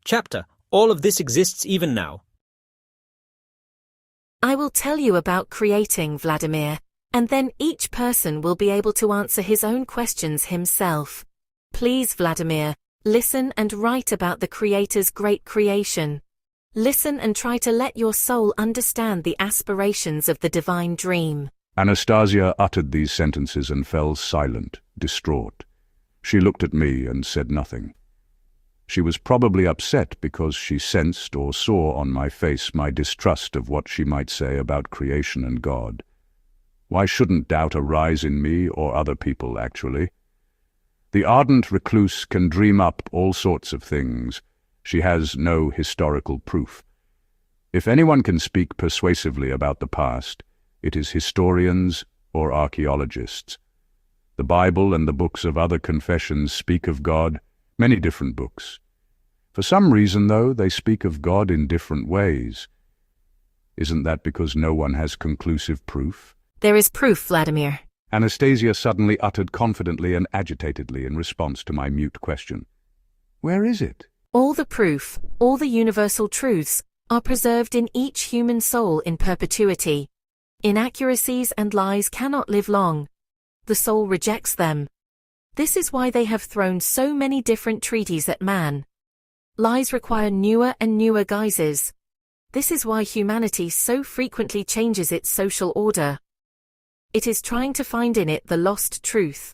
Chapter. All of this exists even now. I will tell you about creating, Vladimir, and then each person will be able to answer his own questions himself. Please, Vladimir, listen and write about the Creator's great creation. Listen and try to let your soul understand the aspirations of the divine dream. Anastasia uttered these sentences and fell silent, distraught. She looked at me and said nothing. She was probably upset because she sensed or saw on my face my distrust of what she might say about creation and God. Why shouldn't doubt arise in me or other people, actually? The ardent recluse can dream up all sorts of things. She has no historical proof. If anyone can speak persuasively about the past, it is historians or archaeologists. The Bible and the books of other confessions speak of God, many different books. For some reason, though, they speak of God in different ways. Isn't that because no one has conclusive proof? There is proof, Vladimir. Anastasia suddenly uttered confidently and agitatedly in response to my mute question. Where is it? All the proof, all the universal truths, are preserved in each human soul in perpetuity. Inaccuracies and lies cannot live long. The soul rejects them. This is why they have thrown so many different treaties at man. Lies require newer and newer guises. This is why humanity so frequently changes its social order. It is trying to find in it the lost truth.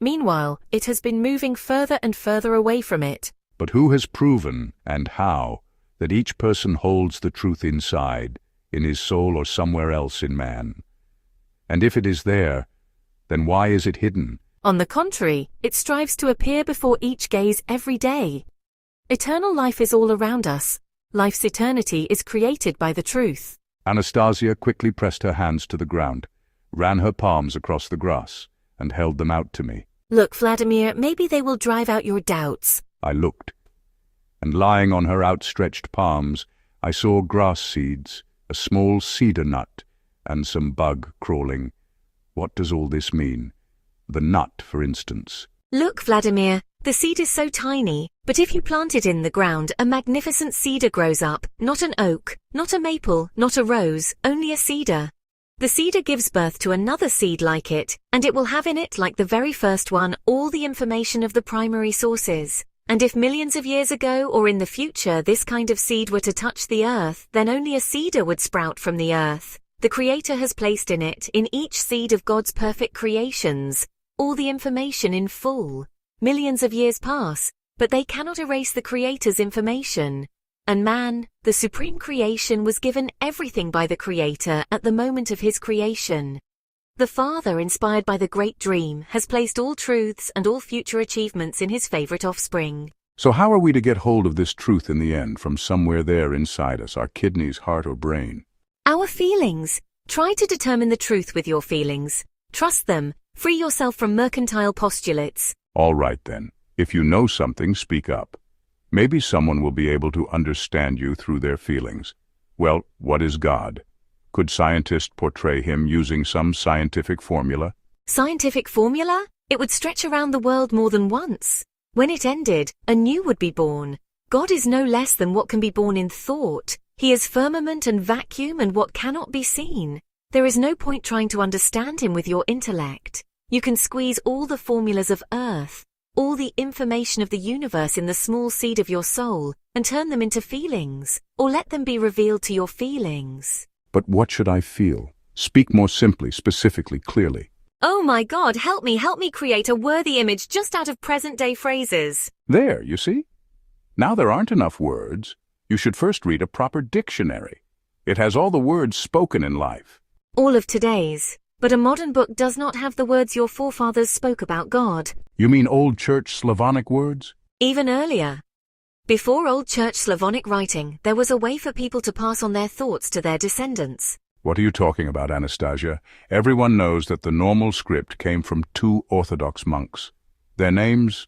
Meanwhile, it has been moving further and further away from it. But who has proven, and how, that each person holds the truth inside, in his soul or somewhere else in man? And if it is there, then why is it hidden? On the contrary, it strives to appear before each gaze every day. Eternal life is all around us. Life's eternity is created by the truth. Anastasia quickly pressed her hands to the ground, ran her palms across the grass, and held them out to me. Look, Vladimir, maybe they will drive out your doubts. I looked, and lying on her outstretched palms, I saw grass seeds, a small cedar nut, and some bug crawling. What does all this mean? The nut, for instance. Look, Vladimir, the seed is so tiny, but if you plant it in the ground, a magnificent cedar grows up, not an oak, not a maple, not a rose, only a cedar. The cedar gives birth to another seed like it, and it will have in it, like the very first one, all the information of the primary sources. And if millions of years ago or in the future this kind of seed were to touch the earth, then only a cedar would sprout from the earth. The Creator has placed in it, in each seed of God's perfect creations, all the information in full. Millions of years pass, but they cannot erase the Creator's information. And man, the supreme creation, was given everything by the Creator at the moment of his creation. The Father, inspired by the great dream, has placed all truths and all future achievements in his favorite offspring. So how are we to get hold of this truth in the end from somewhere there inside us, our kidneys, heart, or brain? Our feelings. Try to determine the truth with your feelings. Trust them. Free yourself from mercantile postulates. All right then. If you know something, speak up. Maybe someone will be able to understand you through their feelings. Well, what is God? Could scientists portray him using some scientific formula? Scientific formula? It would stretch around the world more than once. When it ended, a new would be born. God is no less than what can be born in thought. He is firmament and vacuum and what cannot be seen. There is no point trying to understand him with your intellect. You can squeeze all the formulas of earth, all the information of the universe in the small seed of your soul, and turn them into feelings, or let them be revealed to your feelings. But what should I feel? Speak more simply, specifically, clearly. Oh my God, help me create a worthy image just out of present-day phrases. There, you see? Now there aren't enough words. You should first read a proper dictionary. It has all the words spoken in life. All of today's. But a modern book does not have the words your forefathers spoke about God. You mean Old Church Slavonic words? Even earlier. Before Old Church Slavonic writing, there was a way for people to pass on their thoughts to their descendants. What are you talking about, Anastasia? Everyone knows that the normal script came from 2 Orthodox monks. Their names?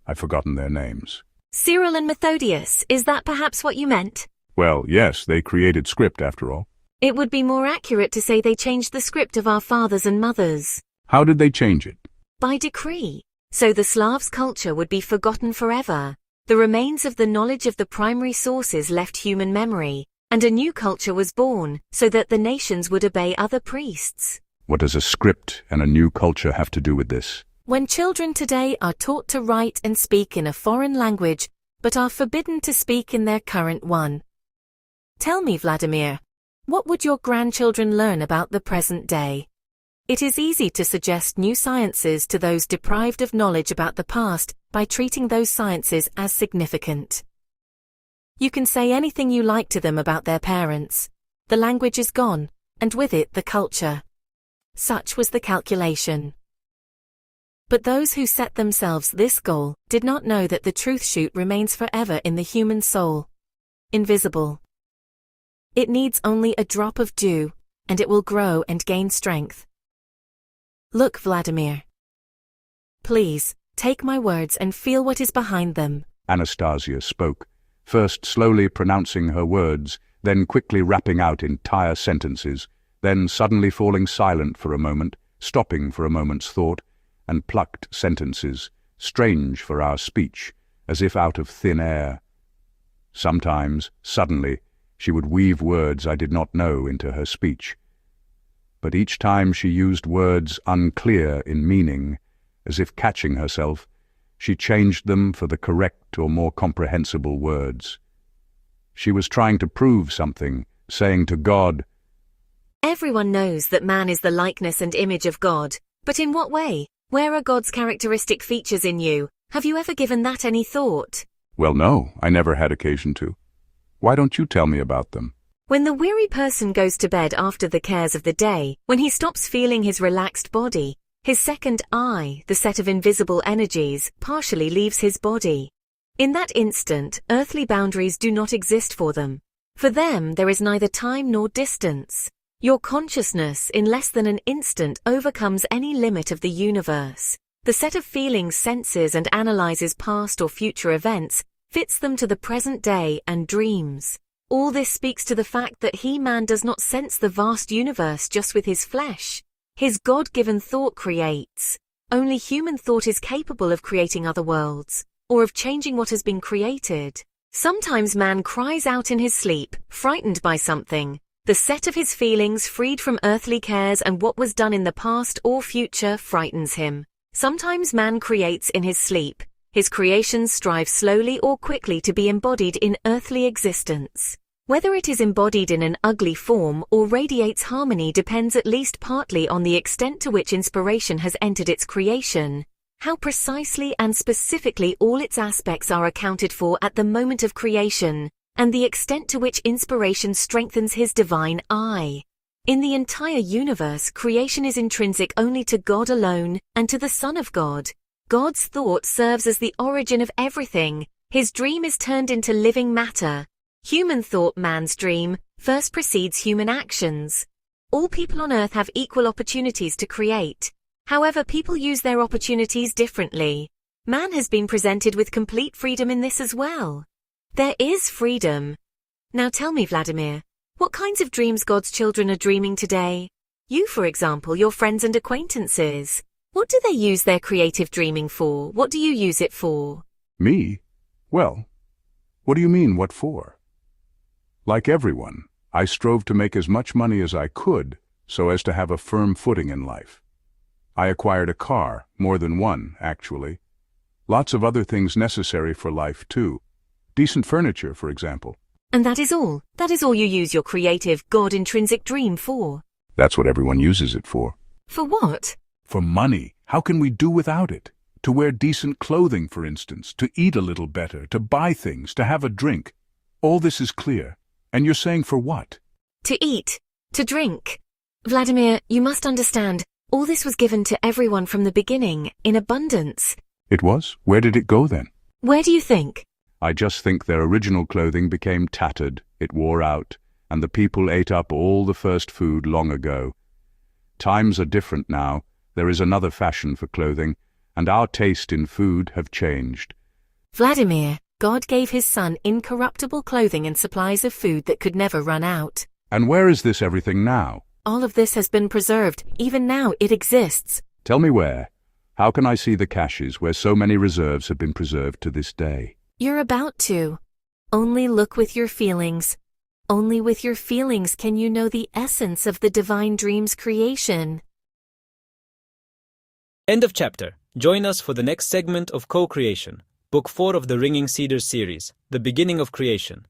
I've forgotten their names. Cyril and Methodius, is that perhaps what you meant? Well, yes, they created script after all. It would be more accurate to say they changed the script of our fathers and mothers. How did they change it? By decree. So the Slavs' culture would be forgotten forever. The remains of the knowledge of the primary sources left human memory, and a new culture was born, so that the nations would obey other priests. What does a script and a new culture have to do with this? When children today are taught to write and speak in a foreign language, but are forbidden to speak in their current one. Tell me, Vladimir, what would your grandchildren learn about the present day? It is easy to suggest new sciences to those deprived of knowledge about the past by treating those sciences as significant. You can say anything you like to them about their parents. The language is gone, and with it the culture. Such was the calculation. But those who set themselves this goal did not know that the truth shoot remains forever in the human soul. Invisible. It needs only a drop of dew, and it will grow and gain strength. Look, Vladimir. Please, take my words and feel what is behind them. Anastasia spoke, first slowly pronouncing her words, then quickly rapping out entire sentences, then suddenly falling silent for a moment, stopping for a moment's thought, and plucked sentences, strange for our speech, as if out of thin air. Sometimes, suddenly, she would weave words I did not know into her speech. But each time she used words unclear in meaning, as if catching herself, she changed them for the correct or more comprehensible words. She was trying to prove something, saying to God, Everyone knows that man is the likeness and image of God, but in what way? Where are God's characteristic features in you? Have you ever given that any thought? Well, no, I never had occasion to. Why don't you tell me about them? When the weary person goes to bed after the cares of the day, when he stops feeling his relaxed body, his second eye, the set of invisible energies, partially leaves his body. In that instant, earthly boundaries do not exist for them. For them, there is neither time nor distance. Your consciousness, in less than an instant, overcomes any limit of the universe. The set of feelings, senses, and analyzes past or future events, fits them to the present day and dreams. All this speaks to the fact that man does not sense the vast universe just with his flesh. His God-given thought creates. Only human thought is capable of creating other worlds, or of changing what has been created. Sometimes man cries out in his sleep, frightened by something. The set of his feelings, freed from earthly cares and what was done in the past or future, frightens him. Sometimes man creates in his sleep. His creations strive slowly or quickly to be embodied in earthly existence. Whether it is embodied in an ugly form or radiates harmony depends at least partly on the extent to which inspiration has entered its creation, how precisely and specifically all its aspects are accounted for at the moment of creation, and the extent to which inspiration strengthens his divine eye. In the entire universe, creation is intrinsic only to God alone and to the Son of God. God's thought serves as the origin of everything. His dream is turned into living matter. Human thought, man's dream, first precedes human actions. All people on earth have equal opportunities to create. However, people use their opportunities differently. Man has been presented with complete freedom in this as well. There is freedom. Now tell me, Vladimir, what kinds of dreams God's children are dreaming today? You, for example, your friends and acquaintances. What do they use their creative dreaming for? What do you use it for? Me? Well, what do you mean, what for? Like everyone, I strove to make as much money as I could so as to have a firm footing in life. I acquired a car, more than one, actually. Lots of other things necessary for life, too. Decent furniture, for example. And that is all? That is all you use your creative, God-intrinsic dream for? That's what everyone uses it for. For what? For money. How can we do without it? To wear decent clothing, for instance, to eat a little better, to buy things, to have a drink. All this is clear. And you're saying for what? To eat. To drink. Vladimir, you must understand, all this was given to everyone from the beginning, in abundance. It was? Where did it go then? Where do you think? I just think their original clothing became tattered, it wore out, and the people ate up all the first food long ago. Times are different now. There is another fashion for clothing, and our taste in food have changed. Vladimir, God gave his Son incorruptible clothing and supplies of food that could never run out. And where is this everything now? All of this has been preserved. Even now it exists. Tell me where. How can I see the caches where so many reserves have been preserved to this day? You're about to. Only look with your feelings. Only with your feelings can you know the essence of the divine dream's creation. End of chapter. Join us for the next segment of Co-Creation, Book 4 of the Ringing Cedars series, The Beginning of Creation.